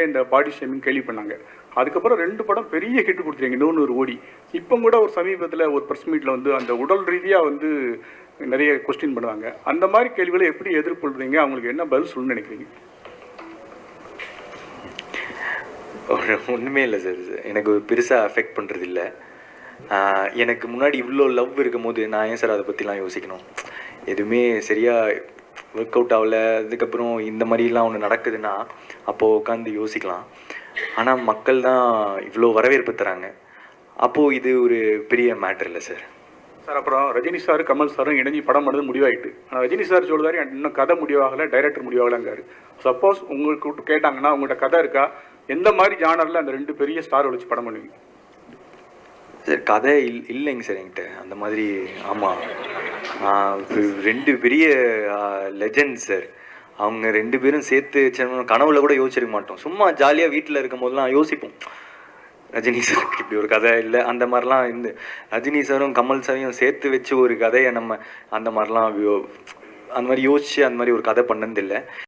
நிறைய இந்த body shaming கேள்வி பண்ணாங்க. அதுக்கப்புறம் 2 படம் பெரிய ஹிட் கொடுத்துருங்க, 100 கோடி. இப்போ கூட ஒரு சமீபத்தில் ஒரு ப்ரெஸ் மீட்டில் வந்து அந்த உடல் ரீதியாக வந்து நிறைய கொஸ்டின் பண்ணுவாங்க. அந்த மாதிரி கேள்விகளை எப்படி எதிர்கொள்றீங்க? அவங்களுக்கு என்ன பதில் சொல்லணும்னு நினைக்கிறீங்க? ஒன்றுமே இல்லை சார், எனக்கு பெருசாக அஃபெக்ட் பண்ணுறது இல்லை. எனக்கு முன்னாடி இவ்வளோ லவ் இருக்கும் போது நான் ஏன் சார் அதை பற்றிலாம் யோசிக்கணும்? எதுவுமே சரியாக ஒர்க் அவுட் ஆகலை, அதுக்கப்புறம் இந்த மாதிரிலாம் ஒன்று நடக்குதுன்னா அப்போது உட்காந்து யோசிக்கலாம். ஆனால் மக்கள் தான் இவ்வளோ வரவேற்பு தராங்க, அப்போது இது ஒரு பெரிய மேட்டர் இல்லை சார். சார், அப்புறம் ரஜினி சார் கமல் சாரும் இணைஞ்சி படம் பண்ணது முடிவாயிட்டு. ஆனால் ரஜினி சார் சொல்லுவார் இன்னும் கதை முடிவாகலை, டைரக்டர் முடிவாகலைங்காரு. சப்போஸ் உங்களுக்கு கேட்டாங்கன்னா உங்கள்கிட்ட கதை இருக்கா, எந்த மாதிரி ஜானரில் அந்த 2 பெரிய ஸ்டார் வச்சு படம் பண்ணுவீங்க சார்? கதை இல்லைங்க சார் என்கிட்ட அந்த மாதிரி. ஆமாம், 2 பெரிய லெஜண்ட் சார். அவங்க 2 பேரும் சேர்த்து கனவுல கூட யோசிச்சிருக்க மாட்டோம். சும்மா ஜாலியாக வீட்டில் இருக்கும் போதெல்லாம் யோசிப்போம், ரஜினி சாருக்கு இப்படி ஒரு கதை இல்லை அந்த மாதிரிலாம். இந்த ரஜினி சாரும் கமல் சாரையும் சேர்த்து வச்சு ஒரு கதையை நம்ம அந்த மாதிரிலாம் அந்த மாதிரி யோசிச்சு அந்த மாதிரி ஒரு கதை பண்ணதில்லை.